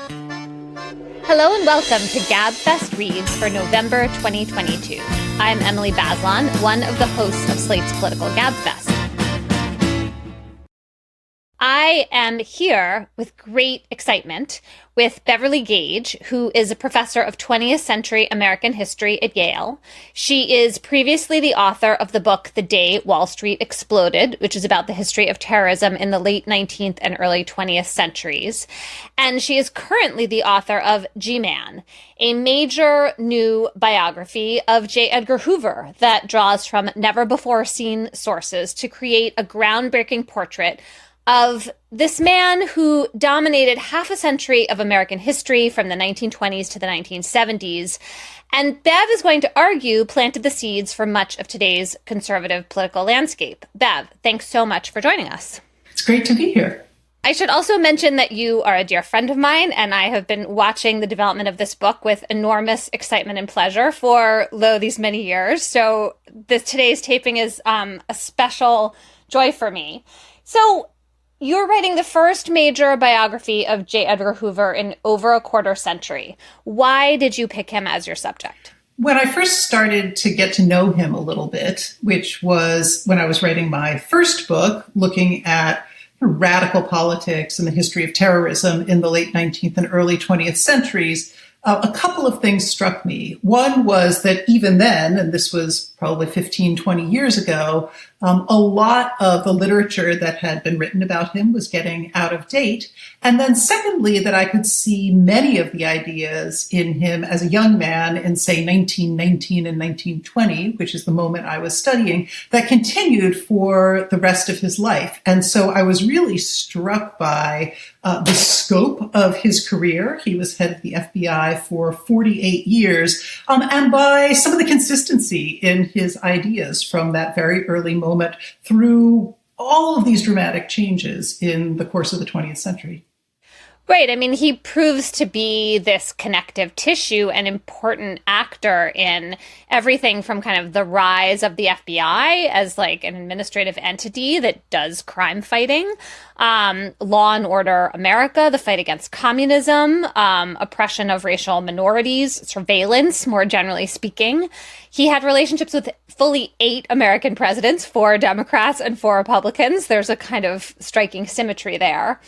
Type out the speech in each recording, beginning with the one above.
Hello and welcome to GabFest Reads for November 2022. I'm Emily Bazelon, one of the hosts of Slate's Political GabFest. I am here with great excitement with Beverly Gage, who is a professor of 20th century American history at Yale. She is previously the author of the book The Day Wall Street Exploded, which is about the history of terrorism in the late 19th and early 20th centuries. And she is currently the author of G-Man, a major new biography of J. Edgar Hoover that draws from never-before-seen sources to create a groundbreaking portrait of this man who dominated half a century of American history from the 1920s to the 1970s. And Bev is going to argue planted the seeds for much of today's conservative political landscape. Bev, thanks so much for joining us. It's great to be here. I should also mention that you are a dear friend of mine, and I have been watching the development of this book with enormous excitement and pleasure for these many years. So today's taping is a special joy for me. So you're writing the first major biography of J. Edgar Hoover in over a quarter century. Why did you pick him as your subject? When I first started to get to know him a little bit, which was when I was writing my first book, looking at radical politics and the history of terrorism in the late 19th and early 20th centuries, a couple of things struck me. One was that even then, and this was probably 15, 20 years ago, a lot of the literature that had been written about him was getting out of date. And then secondly, that I could see many of the ideas in him as a young man in, say, 1919 and 1920, which is the moment I was studying, that continued for the rest of his life. And so I was really struck by the scope of his career. He was head of the FBI for 48 years, and by some of the consistency in his ideas from that very early moment through all of these dramatic changes in the course of the 20th century. Right. I mean, he proves to be this connective tissue and important actor in everything from kind of the rise of the FBI as like an administrative entity that does crime fighting, Law and Order America, the fight against communism, oppression of racial minorities, surveillance, more generally speaking. He had relationships with fully 8 American presidents, 4 Democrats and 4 Republicans. There's a kind of striking symmetry there.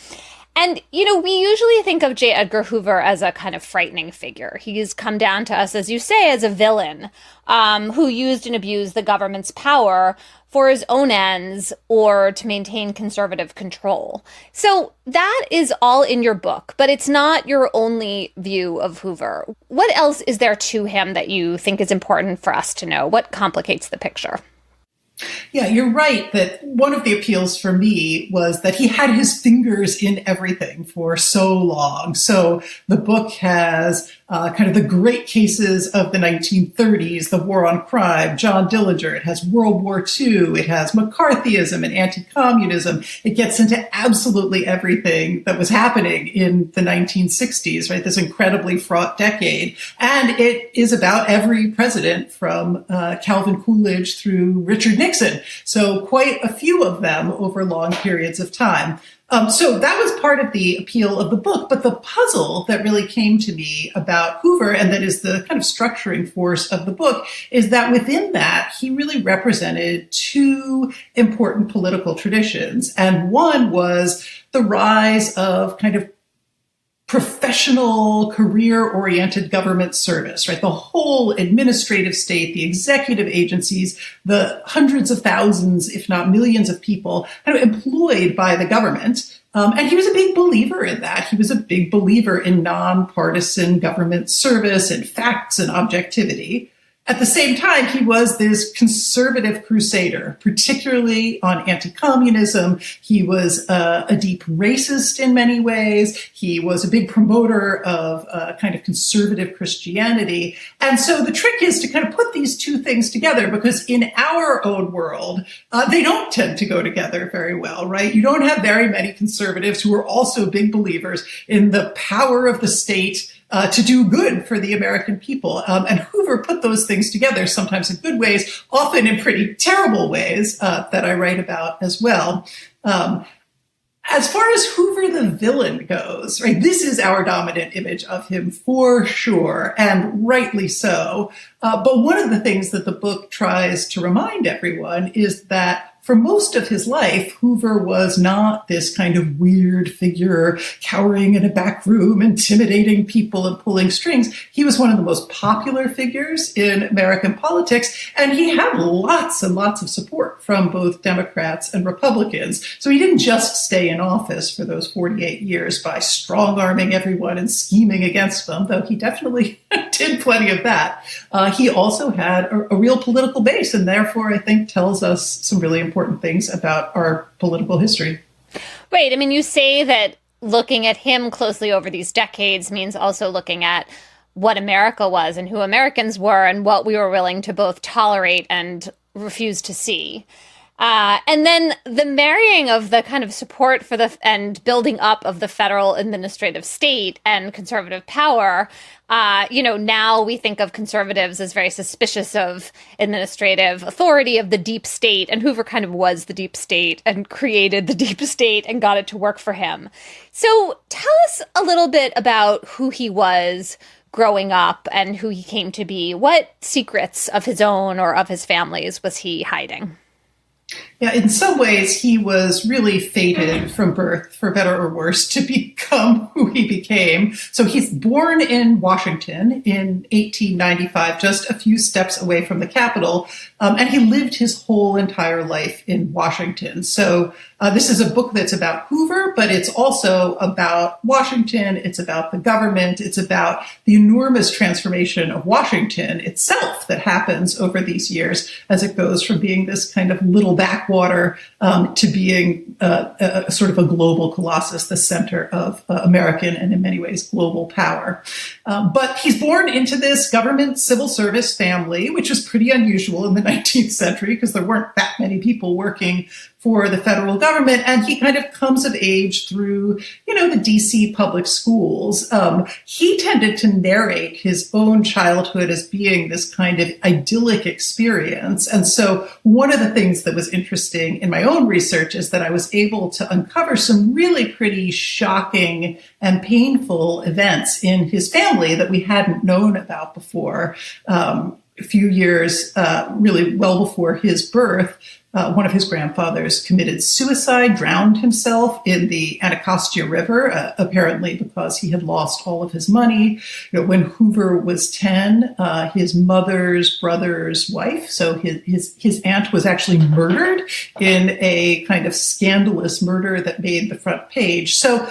And, we usually think of J. Edgar Hoover as a kind of frightening figure. He's come down to us, as you say, as a villain who used and abused the government's power for his own ends or to maintain conservative control. So that is all in your book, but it's not your only view of Hoover. What else is there to him that you think is important for us to know? What complicates the picture? Yeah, you're right that one of the appeals for me was that he had his fingers in everything for so long. So the book has kind of the great cases of the 1930s, the war on crime, John Dillinger. It has World War II. It has McCarthyism and anti-communism. It gets into absolutely everything that was happening in the 1960s, right? This incredibly fraught decade. And it is about every president from Calvin Coolidge through Richard Nixon. So quite a few of them over long periods of time. So that was part of the appeal of the book. But the puzzle that really came to me about Hoover, and that is the kind of structuring force of the book, is that within that, he really represented 2 important political traditions. And one was the rise of kind of professional, career-oriented government service, right? The whole administrative state, the executive agencies, the hundreds of thousands, if not millions of people kind of employed by the government. And he was a big believer in that. He was a big believer in nonpartisan government service and facts and objectivity. At the same time, he was this conservative crusader, particularly on anti-communism. He was a deep racist in many ways. He was a big promoter of kind of conservative Christianity. And so the trick is to kind of put these 2 things together, because in our own world, they don't tend to go together very well, right? You don't have very many conservatives who are also big believers in the power of the state to do good for the American people. And Hoover put those things together, sometimes in good ways, often in pretty terrible ways that I write about as well. And as far as Hoover the villain goes, right, this is our dominant image of him for sure, and rightly so. But one of the things that the book tries to remind everyone is that for most of his life, Hoover was not this kind of weird figure cowering in a back room, intimidating people and pulling strings. He was one of the most popular figures in American politics, and he had lots and lots of support from both Democrats and Republicans. So he didn't just stay in office for those 48 years by strong-arming everyone and scheming against them, though he definitely did plenty of that. He also had a real political base, and therefore, I think, tells us some really important things about our political history. Right. I mean, you say that looking at him closely over these decades means also looking at what America was and who Americans were and what we were willing to both tolerate and refuse to see. And then the marrying of the kind of support for and building up of the federal administrative state and conservative power. Now we think of conservatives as very suspicious of administrative authority, of the deep state. And Hoover kind of was the deep state and created the deep state and got it to work for him. So tell us a little bit about who he was growing up and who he came to be. What secrets of his own or of his family's was he hiding? Yeah, in some ways, he was really fated from birth, for better or worse, to become who he became. So he's born in Washington in 1895, just a few steps away from the Capitol, and he lived his whole entire life in Washington. So this is a book that's about Hoover, but it's also about Washington. It's about the government. It's about the enormous transformation of Washington itself that happens over these years as it goes from being this kind of little backwater to being a sort of a global colossus, the center of American and in many ways global power. But he's born into this government civil service family, which was pretty unusual in the 19th century because there weren't that many people working for the federal government. And he kind of comes of age through, the DC public schools. He tended to narrate his own childhood as being this kind of idyllic experience. And so one of the things that was interesting in my own research is that I was able to uncover some really pretty shocking and painful events in his family that we hadn't known about before. A few years, really well before his birth, one of his grandfathers committed suicide, drowned himself in the Anacostia River, apparently because he had lost all of his money. When Hoover was 10, his mother's brother's wife, so his aunt, was actually murdered in a kind of scandalous murder that made the front page. So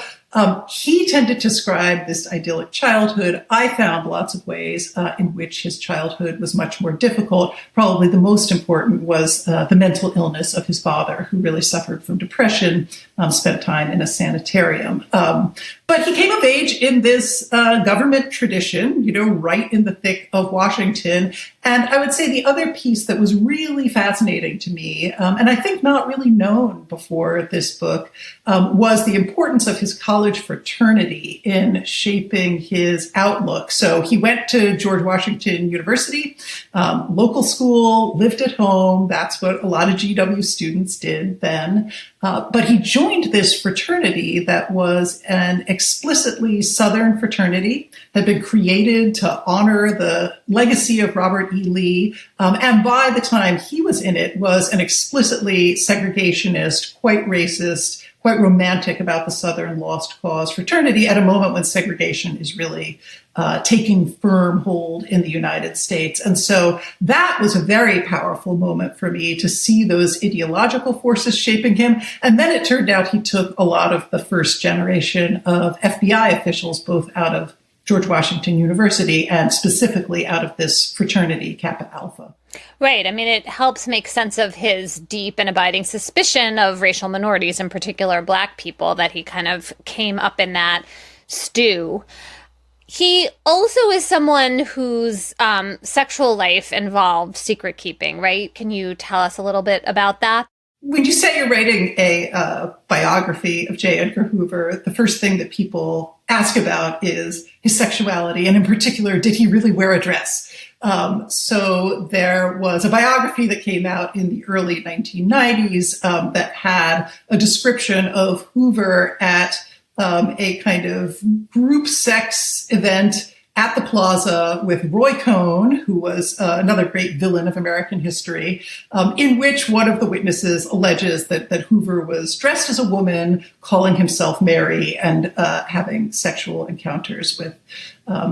he tended to describe this idyllic childhood. I found lots of ways in which his childhood was much more difficult. Probably the most important was the mental illness of his father, who really suffered from depression, spent time in a sanitarium. But he came of age in this government tradition, right in the thick of Washington. And I would say the other piece that was really fascinating to me, and I think not really known before this book, was the importance of his college fraternity in shaping his outlook. So he went to George Washington University, local school, lived at home. That's what a lot of GW students did then. But he joined this fraternity that was an explicitly Southern fraternity that had been created to honor the legacy of Robert E. Lee. And by the time he was in it, was an explicitly segregationist, quite racist, quite romantic about the Southern lost cause fraternity at a moment when segregation is really taking firm hold in the United States. And so that was a very powerful moment for me to see those ideological forces shaping him. And then it turned out he took a lot of the first generation of FBI officials, both out of George Washington University and specifically out of this fraternity, Kappa Alpha. Right. I mean, it helps make sense of his deep and abiding suspicion of racial minorities, in particular Black people, that he kind of came up in that stew. He also is someone whose sexual life involved secret keeping, right? Can you tell us a little bit about that? When you say you're writing a biography of J. Edgar Hoover, the first thing that people ask about is his sexuality, and in particular, did he really wear a dress? So there was a biography that came out in the early 1990s that had a description of Hoover at a kind of group sex event at the Plaza with Roy Cohn, who was another great villain of American history, in which one of the witnesses alleges that Hoover was dressed as a woman, calling himself Mary, and having sexual encounters with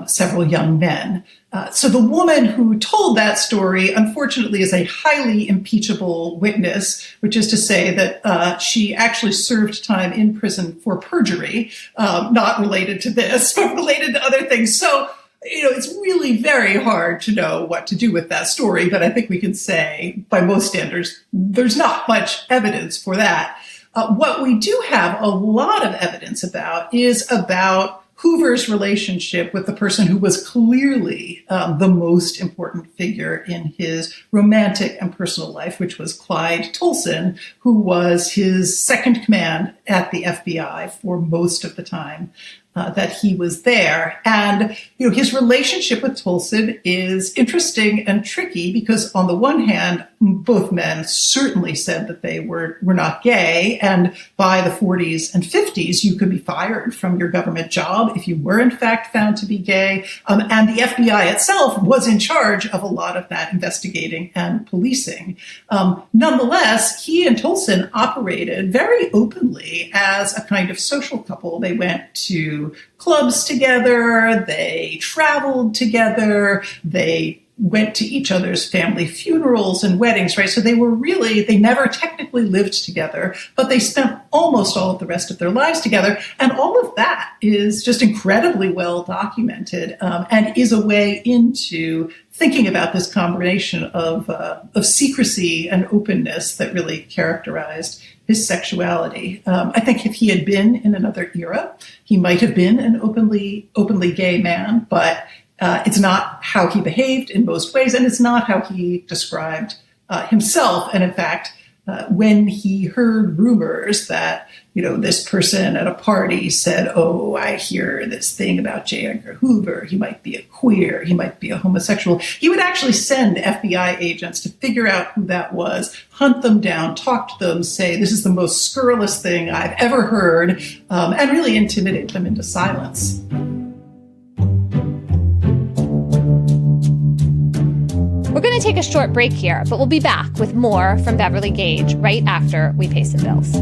several young men. So the woman who told that story, unfortunately, is a highly impeachable witness, which is to say that she actually served time in prison for perjury, not related to this, but related to other things. So, it's really very hard to know what to do with that story, but I think we can say, by most standards, there's not much evidence for that. What we do have a lot of evidence about is about Hoover's relationship with the person who was clearly the most important figure in his romantic and personal life, which was Clyde Tolson, who was his second command at the FBI for most of the time that he was there. And, his relationship with Tolson is interesting and tricky because on the one hand, both men certainly said that they were not gay. And by the 40s and 50s, you could be fired from your government job if you were in fact found to be gay. And the FBI itself was in charge of a lot of that investigating and policing. Nonetheless, he and Tolson operated very openly as a kind of social couple. They went to clubs together, they traveled together, they went to each other's family funerals and weddings, right? So they never technically lived together, but they spent almost all of the rest of their lives together. And all of that is just incredibly well documented and is a way into thinking about this combination of secrecy and openness that really characterized his sexuality. I think if he had been in another era, he might have been an openly gay man, but it's not how he behaved in most ways, and it's not how he described himself. And in fact, when he heard rumors that, this person at a party said, "Oh, I hear this thing about J. Edgar Hoover. He might be a queer. He might be a homosexual." He would actually send FBI agents to figure out who that was, hunt them down, talk to them, say, "This is the most scurrilous thing I've ever heard," and really intimidate them into silence. We're going to take a short break here, but we'll be back with more from Beverly Gage right after we pay some bills.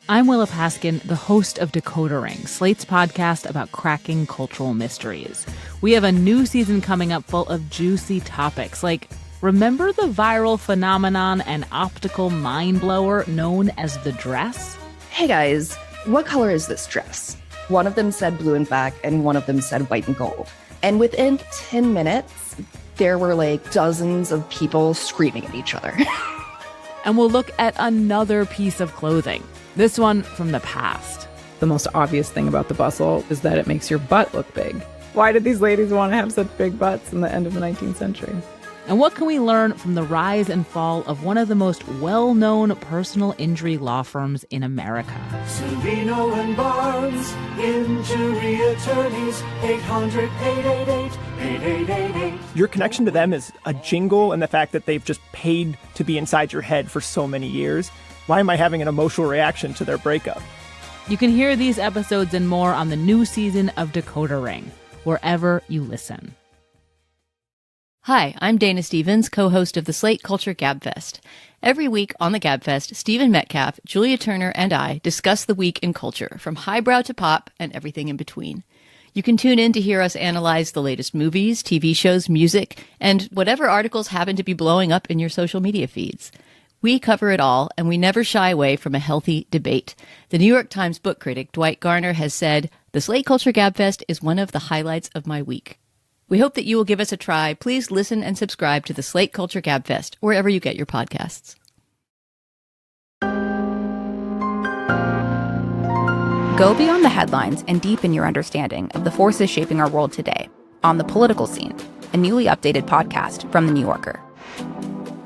I'm Willa Paskin, the host of Decoder Ring, Slate's podcast about cracking cultural mysteries. We have a new season coming up full of juicy topics like, remember the viral phenomenon and optical mind blower known as the dress? Hey guys, what color is this dress? One of them said blue and black, and one of them said white and gold. And within 10 minutes, there were dozens of people screaming at each other. And we'll look at another piece of clothing, this one from the past. The most obvious thing about the bustle is that it makes your butt look big. Why did these ladies want to have such big butts in the end of the 19th century? And what can we learn from the rise and fall of one of the most well-known personal injury law firms in America? Savino and Barnes, injury attorneys, 800-888-8888. Your connection to them is a jingle and the fact that they've just paid to be inside your head for so many years. Why am I having an emotional reaction to their breakup? You can hear these episodes and more on the new season of Decoder Ring, wherever you listen. Hi, I'm Dana Stevens, co-host of the Slate Culture Gabfest. Every week on the Gabfest, Stephen Metcalf, Julia Turner, and I discuss the week in culture, from highbrow to pop and everything in between. You can tune in to hear us analyze the latest movies, TV shows, music, and whatever articles happen to be blowing up in your social media feeds. We cover it all, and we never shy away from a healthy debate. The New York Times book critic Dwight Garner has said, "The Slate Culture Gabfest is one of the highlights of my week." We hope that you will give us a try. Please listen and subscribe to the Slate Culture Gabfest, wherever you get your podcasts. Go beyond the headlines and deepen your understanding of the forces shaping our world today on The Political Scene, a newly updated podcast from The New Yorker.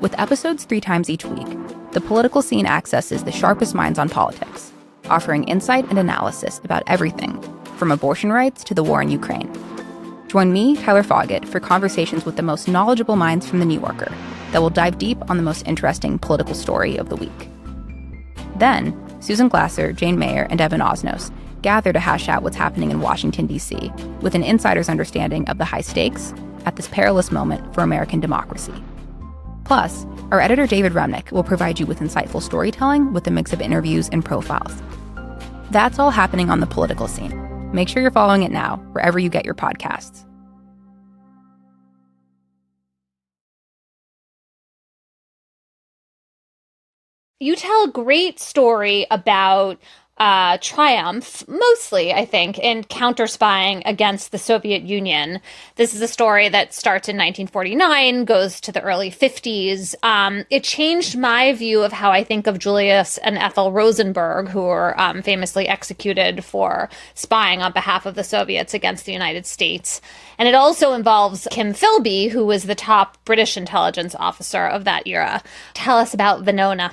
With episodes 3 times each week, The the political scene accesses the sharpest minds on politics, offering insight and analysis about everything, from abortion rights to the war in Ukraine. Join me, Tyler Foggett, for conversations with the most knowledgeable minds from The New Yorker that will dive deep on the most interesting political story of the week. Then, Susan Glasser, Jane Mayer, and Evan Osnos gather to hash out what's happening in Washington, D.C., with an insider's understanding of the high stakes at this perilous moment for American democracy. Plus, our editor David Remnick will provide you with insightful storytelling with a mix of interviews and profiles. That's all happening on the political scene. Make sure you're following it now, wherever you get your podcasts. You tell a great story about triumph, mostly, I think, in counter-spying against the Soviet Union. This is a story that starts in 1949, goes to the early 50s. It changed my view of how I think of Julius and Ethel Rosenberg, who were famously executed for spying on behalf of the Soviets against the United States. And it also involves Kim Philby, who was the top British intelligence officer of that era. Tell us about Venona.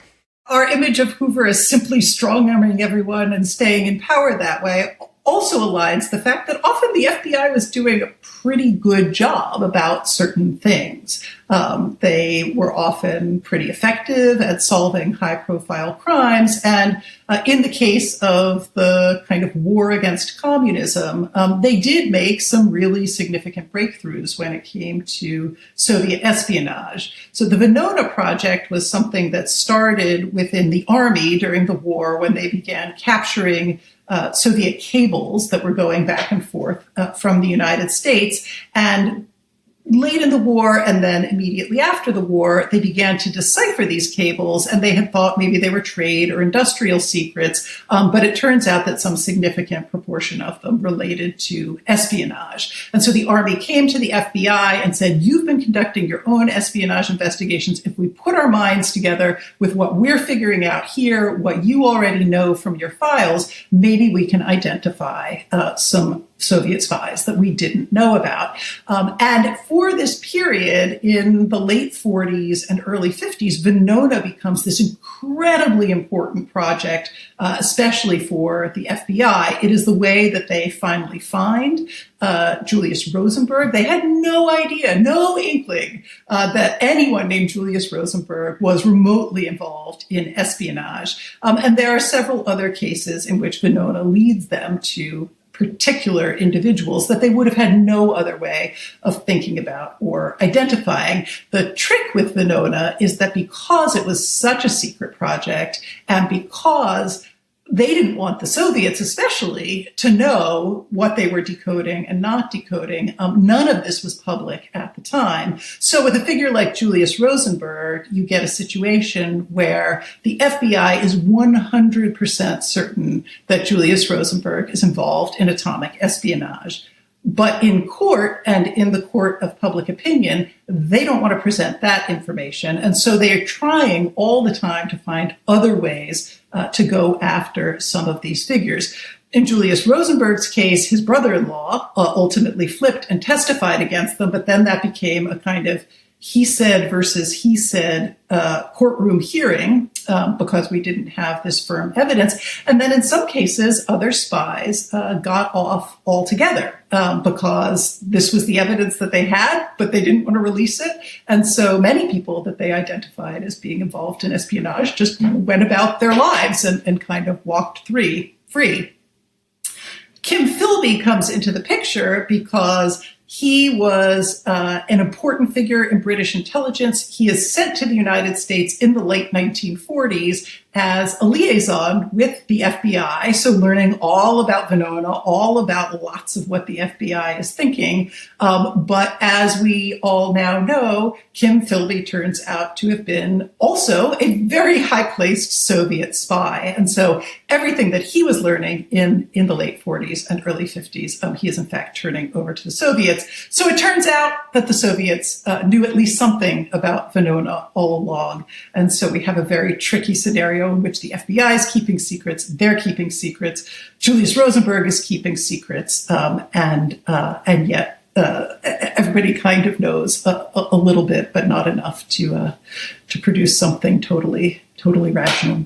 Our image of Hoover as simply strong-arming everyone and staying in power that way also aligns the fact that often the FBI was doing a pretty good job about certain things. They were often pretty effective at solving high-profile crimes. And in the case of the kind of war against communism, they did make some really significant breakthroughs when it came to Soviet espionage. So the Venona project was something that started within the army during the war when they began capturing Soviet cables that were going back and forth from the United States. And late in the war and then immediately after the war, they began to decipher these cables, and they had thought maybe they were trade or industrial secrets, but it turns out that some significant proportion of them related to espionage. And so the Army came to the FBI and said, you've been conducting your own espionage investigations. If we put our minds together with what we're figuring out here, what you already know from your files, maybe we can identify some Soviet spies that we didn't know about. And for this period in the late 40s and early 50s, Venona becomes this incredibly important project, especially for the FBI. It is the way that they finally find Julius Rosenberg. They had no idea, no inkling that anyone named Julius Rosenberg was remotely involved in espionage. And there are several other cases in which Venona leads them to particular individuals that they would have had no other way of thinking about or identifying. The trick with Venona is that because it was such a secret project and because they didn't want the Soviets especially to know what they were decoding and not decoding, none of this was public at the time. So with a figure like Julius Rosenberg, you get a situation where the FBI is 100% certain that Julius Rosenberg is involved in atomic espionage. But in court and in the court of public opinion, they don't want to present that information. And so they are trying all the time to find other ways to go after some of these figures. In Julius Rosenberg's case, his brother-in-law ultimately flipped and testified against them, but then that became a kind of he said versus he said courtroom hearing because we didn't have this firm evidence. And then in some cases, other spies got off altogether because this was the evidence that they had, but they didn't want to release it. And so many people that they identified as being involved in espionage just went about their lives and kind of walked free. Kim Philby comes into the picture because he was an important figure in British intelligence. He is sent to the United States in the late 1940s as a liaison with the FBI, so learning all about Venona, all about lots of what the FBI is thinking. But as we all now know, Kim Philby turns out to have been also a very high-placed Soviet spy. And so everything that he was learning in the late 40s and early 50s, he is in fact turning over to the Soviets. So it turns out that the Soviets knew at least something about Venona all along. And so we have a very tricky scenario in which the FBI is keeping secrets, they're keeping secrets, Julius Rosenberg is keeping secrets, and yet everybody kind of knows a little bit, but not enough to produce something totally totally rational.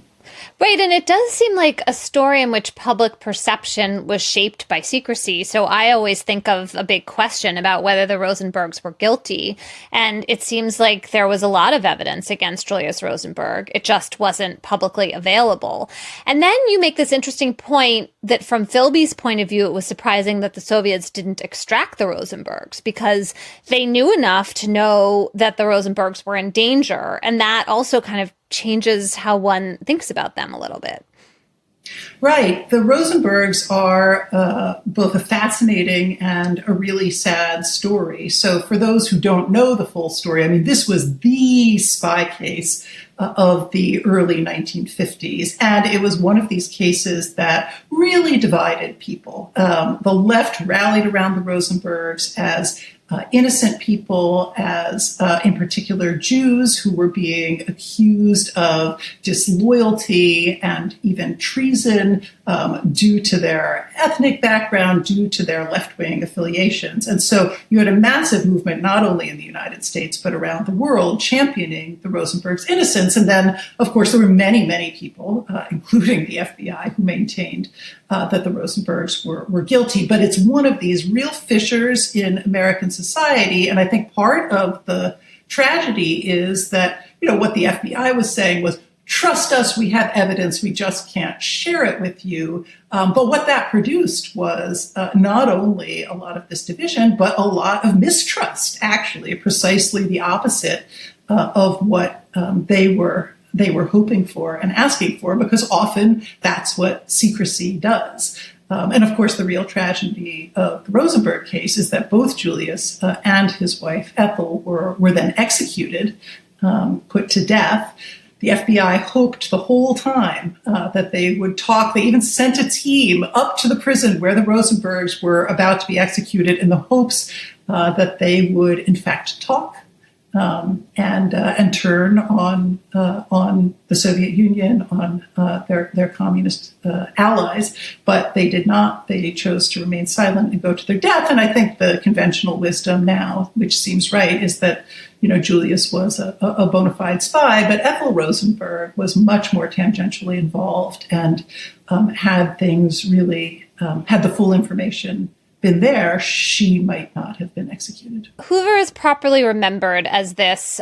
Right, and it does seem like a story in which public perception was shaped by secrecy. So I always think of a big question about whether the Rosenbergs were guilty. And it seems like there was a lot of evidence against Julius Rosenberg. It just wasn't publicly available. And then you make this interesting point that from Philby's point of view, it was surprising that the Soviets didn't extract the Rosenbergs because they knew enough to know that the Rosenbergs were in danger. And that also kind of changes how one thinks about them a little bit. Right. The Rosenbergs are both a fascinating and a really sad story. So for those who don't know the full story, I mean, this was the spy case of the early 1950s. And it was one of these cases that really divided people. The left rallied around the Rosenbergs as innocent people, as in particular Jews who were being accused of disloyalty and even treason due to their ethnic background, due to their left-wing affiliations. And so you had a massive movement, not only in the United States, but around the world, championing the Rosenbergs' innocence. And then, of course, there were many, many people, including the FBI, who maintained that the Rosenbergs were guilty. But it's one of these real fissures in American society. And I think part of the tragedy is that, what the FBI was saying was, trust us, we have evidence, we just can't share it with you. But what that produced was not only a lot of this division, but a lot of mistrust, actually, precisely the opposite of what they were hoping for and asking for, because often that's what secrecy does. And of course, the real tragedy of the Rosenberg case is that both Julius and his wife Ethel were then executed, put to death. The FBI hoped the whole time that they would talk. They even sent a team up to the prison where the Rosenbergs were about to be executed in the hopes that they would, in fact, talk and turn on the Soviet Union, on their communist allies. But they did not. They chose to remain silent and go to their death. And I think the conventional wisdom now, which seems right, is that Julius was a bona fide spy, but Ethel Rosenberg was much more tangentially involved and had things really, had the full information been there, she might not have been executed. Hoover is properly remembered as this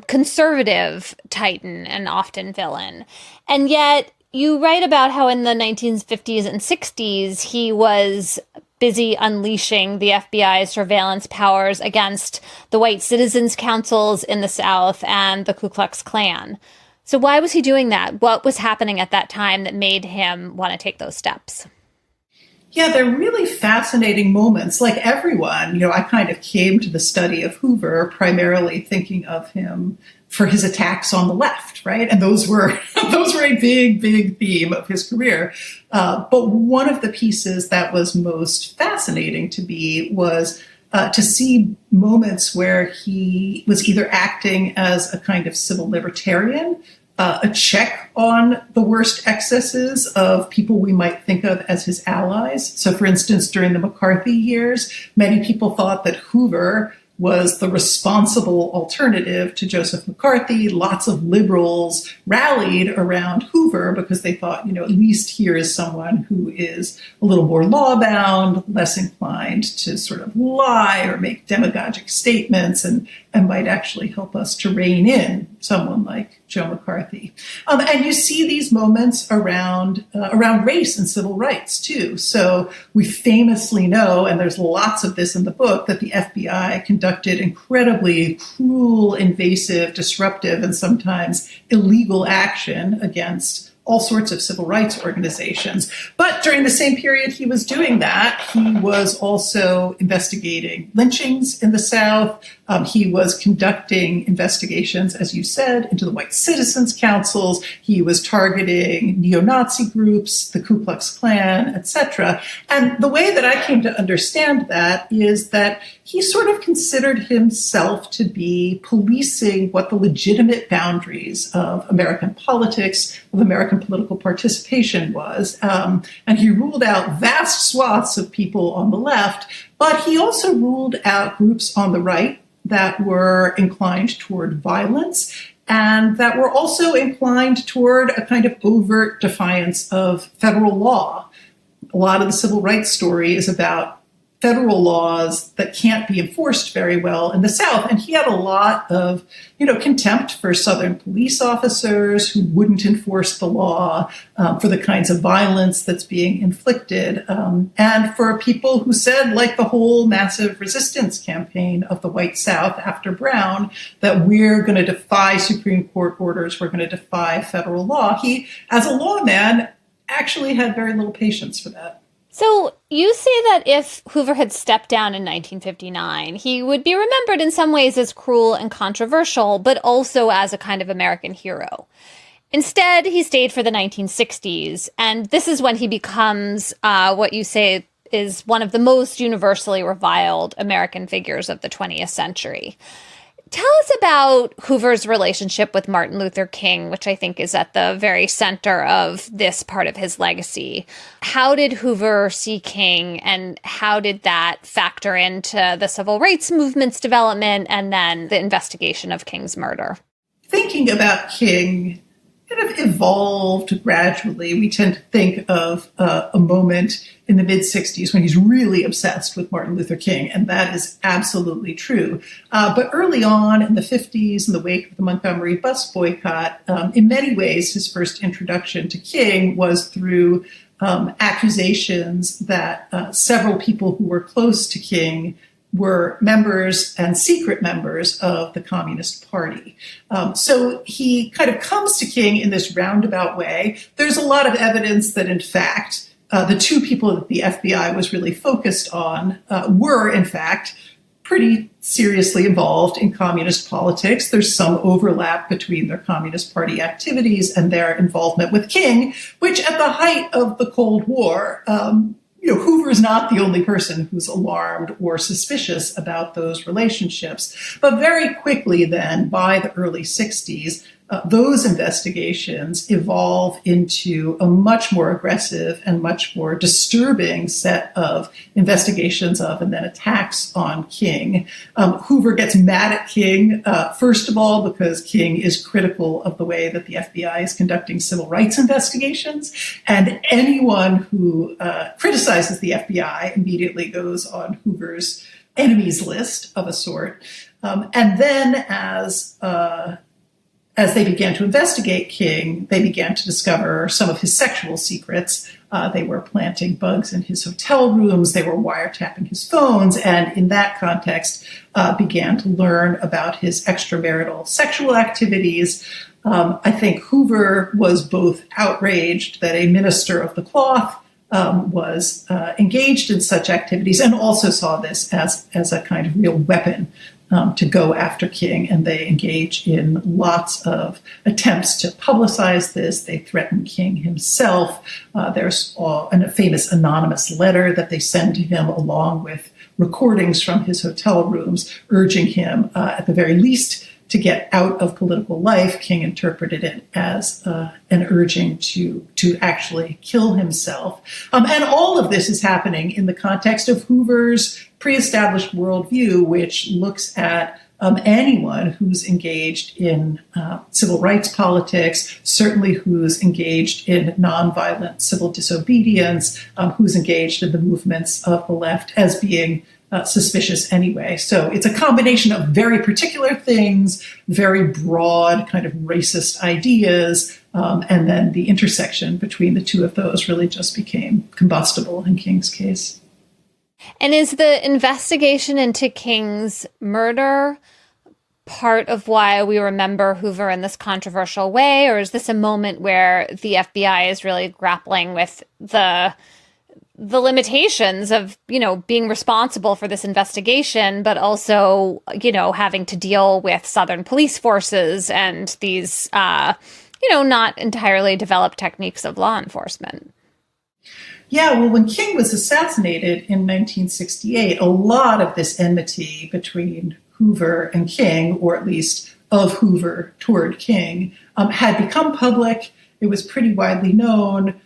conservative titan and often villain. And yet you write about how in the 1950s and 60s, he was busy unleashing the FBI's surveillance powers against the white citizens' councils in the South and the Ku Klux Klan. So why was he doing that? What was happening at that time that made him want to take those steps? Yeah, they're really fascinating moments. Like everyone, I kind of came to the study of Hoover primarily thinking of him for his attacks on the left, right? And those were a big, big theme of his career. But one of the pieces that was most fascinating to me was to see moments where he was either acting as a kind of civil libertarian, a check on the worst excesses of people we might think of as his allies. So, for instance, during the McCarthy years, many people thought that Hoover was the responsible alternative to Joseph McCarthy. Lots of liberals rallied around Hoover because they thought, at least here is someone who is a little more law-bound, less inclined to sort of lie or make demagogic statements, and might actually help us to rein in someone like Joe McCarthy. And you see these moments around race and civil rights, too. So we famously know, and there's lots of this in the book, that the FBI conducted incredibly cruel, invasive, disruptive, and sometimes illegal action against all sorts of civil rights organizations. But during the same period he was doing that, he was also investigating lynchings in the South. He was conducting investigations, as you said, into the white citizens' councils. He was targeting neo-Nazi groups, the Ku Klux Klan, etc. And the way that I came to understand that is that he sort of considered himself to be policing what the legitimate boundaries of American politics, of American political participation was. And he ruled out vast swaths of people on the left, but he also ruled out groups on the right that were inclined toward violence. and that were also inclined toward a kind of overt defiance of federal law. A lot of the civil rights story is about federal laws that can't be enforced very well in the South. And he had a lot of, contempt for Southern police officers who wouldn't enforce the law, for the kinds of violence that's being inflicted, and for people who said, like the whole massive resistance campaign of the white South after Brown, that we're going to defy Supreme Court orders, we're going to defy federal law. He, as a lawman, actually had very little patience for that. So you say that if Hoover had stepped down in 1959, he would be remembered in some ways as cruel and controversial, but also as a kind of American hero. Instead, he stayed for the 1960s, and this is when he becomes what you say is one of the most universally reviled American figures of the 20th century. Tell us about Hoover's relationship with Martin Luther King, which I think is at the very center of this part of his legacy. How did Hoover see King, and how did that factor into the civil rights movement's development and then the investigation of King's murder? Thinking about King kind of evolved gradually. We tend to think of a moment in the mid-60s when he's really obsessed with Martin Luther King, and that is absolutely true. But early on in the 50s, in the wake of the Montgomery bus boycott, in many ways, his first introduction to King was through accusations that several people who were close to King were members and secret members of the Communist Party. So he kind of comes to King in this roundabout way. There's a lot of evidence that, in fact, the two people that the FBI was really focused on were, in fact, pretty seriously involved in communist politics. There's some overlap between their Communist Party activities and their involvement with King, which at the height of the Cold War, Hoover is not the only person who's alarmed or suspicious about those relationships. But very quickly then, by the early 60s, those investigations evolve into a much more aggressive and much more disturbing set of investigations of and then attacks on King. Hoover gets mad at King, first of all, because King is critical of the way that the FBI is conducting civil rights investigations. And anyone who criticizes the FBI immediately goes on Hoover's enemies list of a sort. And then as they began to investigate King, they began to discover some of his sexual secrets. They were planting bugs in his hotel rooms. They were wiretapping his phones. And in that context, began to learn about his extramarital sexual activities. I think Hoover was both outraged that a minister of the cloth was engaged in such activities, and also saw this as a kind of real weapon to go after King, and they engage in lots of attempts to publicize this. They threaten King himself. There's a famous anonymous letter that they send to him along with recordings from his hotel rooms, urging him, at the very least, to get out of political life. King interpreted it as an urging to actually kill himself. And all of this is happening in the context of Hoover's pre-established worldview, which looks at anyone who's engaged in civil rights politics, certainly who's engaged in nonviolent civil disobedience, who's engaged in the movements of the left as being suspicious anyway. So it's a combination of very particular things, very broad kind of racist ideas, and then the intersection between the two of those really just became combustible in King's case. And is the investigation into King's murder part of why we remember Hoover in this controversial way, or is this a moment where the FBI is really grappling with the limitations of, being responsible for this investigation, but also, having to deal with Southern police forces and these, not entirely developed techniques of law enforcement? Yeah, well, when King was assassinated in 1968, a lot of this enmity between Hoover and King, or at least of Hoover toward King, had become public. It was pretty widely known.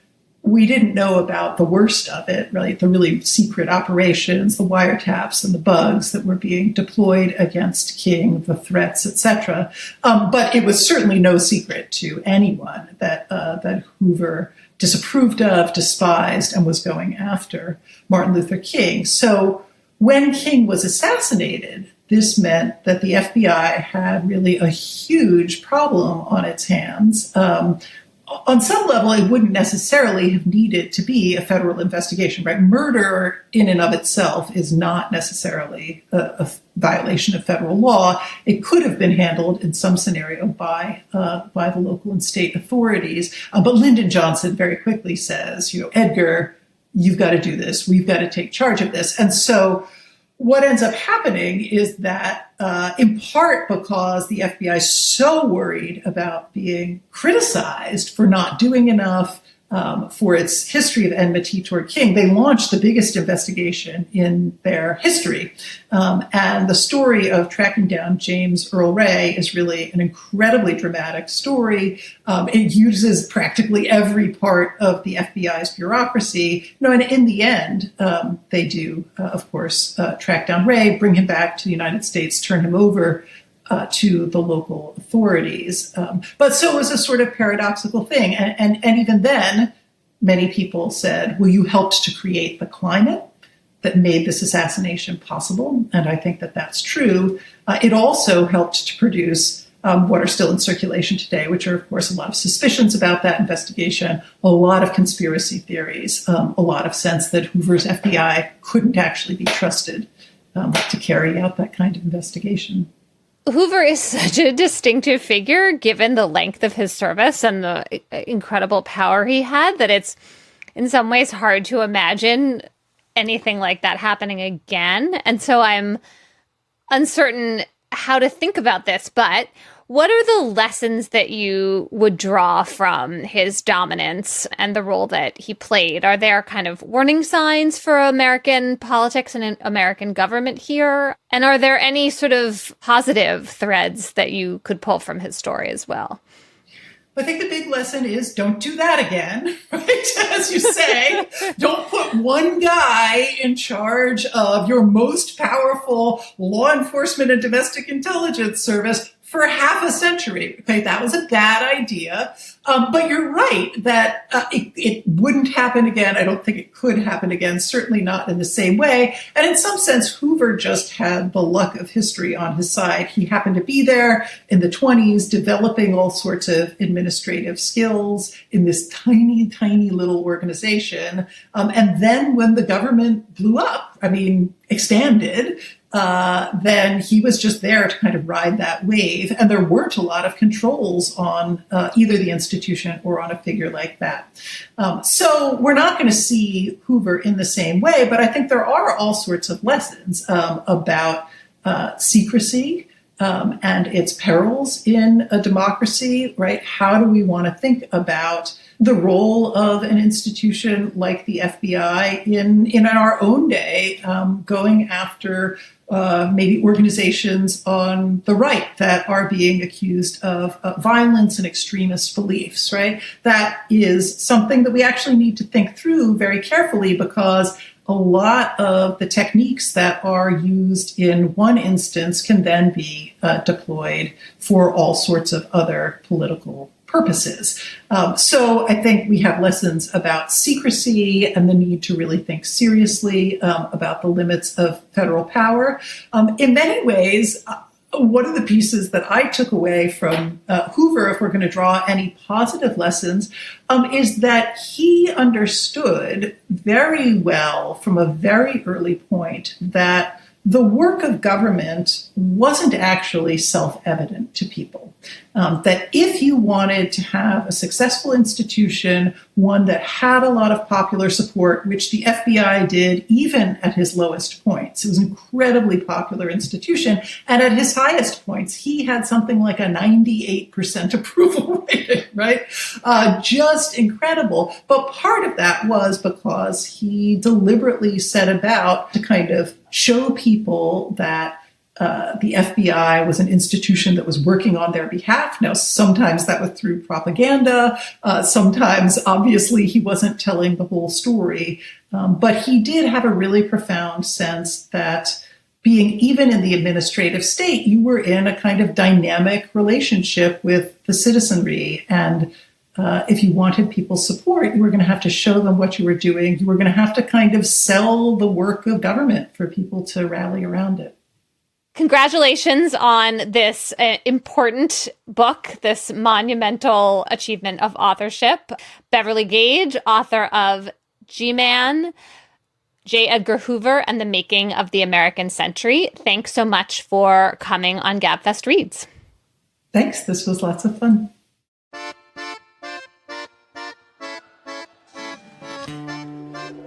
we didn't know about the worst of it, right? The really secret operations, the wiretaps and the bugs that were being deployed against King, the threats, etc. But it was certainly no secret to anyone that Hoover disapproved of, despised, and was going after Martin Luther King. So when King was assassinated, this meant that the FBI had really a huge problem on its hands. On some level, it wouldn't necessarily have needed to be a federal investigation, right? Murder in and of itself is not necessarily a violation of federal law. It could have been handled in some scenario by the local and state authorities. But Lyndon Johnson very quickly says, Edgar, you've got to do this. We've got to take charge of this. And so what ends up happening is that, in part because the FBI is so worried about being criticized for not doing enough, for its history of enmity toward King, they launched the biggest investigation in their history. And the story of tracking down James Earl Ray is really an incredibly dramatic story. It uses practically every part of the FBI's bureaucracy. And in the end, they do, of course, track down Ray, bring him back to the United States, turn him over to the local authorities. But so it was a sort of paradoxical thing. And even then, many people said, well, you helped to create the climate that made this assassination possible. And I think that that's true. It also helped to produce what are still in circulation today, which are, of course, a lot of suspicions about that investigation, a lot of conspiracy theories, a lot of sense that Hoover's FBI couldn't actually be trusted to carry out that kind of investigation. Hoover is such a distinctive figure, given the length of his service and the incredible power he had, that it's in some ways hard to imagine anything like that happening again. And so I'm uncertain how to think about this, but what are the lessons that you would draw from his dominance and the role that he played? Are there kind of warning signs for American politics and American government here? And are there any sort of positive threads that you could pull from his story as well? I think the big lesson is don't do that again, right? As you say, don't put one guy in charge of your most powerful law enforcement and domestic intelligence service for half a century. Okay, that was a bad idea. But you're right that it wouldn't happen again. I don't think it could happen again, certainly not in the same way. And in some sense, Hoover just had the luck of history on his side. He happened to be there in the 1920s, developing all sorts of administrative skills in this tiny, tiny little organization. And then when the government blew up, expanded, then he was just there to kind of ride that wave. And there weren't a lot of controls on either the institution or on a figure like that. So we're not going to see Hoover in the same way, but I think there are all sorts of lessons about secrecy and its perils in a democracy, right? How do we want to think about the role of an institution like the FBI in our own day, going after maybe organizations on the right that are being accused of violence and extremist beliefs, right? That is something that we actually need to think through very carefully, because a lot of the techniques that are used in one instance can then be deployed for all sorts of other political purposes. So I think we have lessons about secrecy and the need to really think seriously about the limits of federal power. In many ways, one of the pieces that I took away from Hoover, if we're going to draw any positive lessons, is that he understood very well from a very early point that the work of government wasn't actually self-evident to people. That if you wanted to have a successful institution, one that had a lot of popular support, which the FBI did even at his lowest points, it was an incredibly popular institution, and at his highest points, he had something like a 98% approval rating, right? Just incredible. But part of that was because he deliberately set about to kind of show people that the FBI was an institution that was working on their behalf. Now, sometimes that was through propaganda. Sometimes, obviously, he wasn't telling the whole story. But he did have a really profound sense that being even in the administrative state, you were in a kind of dynamic relationship with the citizenry. And if you wanted people's support, you were going to have to show them what you were doing. You were going to have to kind of sell the work of government for people to rally around it. Congratulations on this important book, this monumental achievement of authorship. Beverly Gage, author of G-Man, J. Edgar Hoover, and the Making of the American Century. Thanks so much for coming on GabFest Reads. Thanks. This was lots of fun.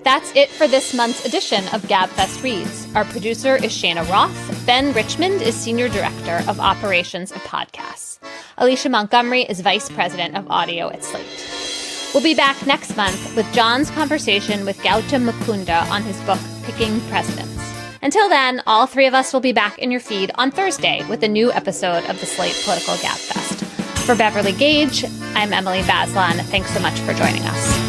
That's it for this month's edition of GabFest Reads. Our producer is Shana Roth. Ben Richmond is Senior Director of Operations of Podcasts. Alicia Montgomery is Vice President of Audio at Slate. We'll be back next month with John's conversation with Gautam Mukunda on his book, Picking Presidents. Until then, all three of us will be back in your feed on Thursday with a new episode of the Slate Political GabFest. For Beverly Gage, I'm Emily Bazelon. Thanks so much for joining us.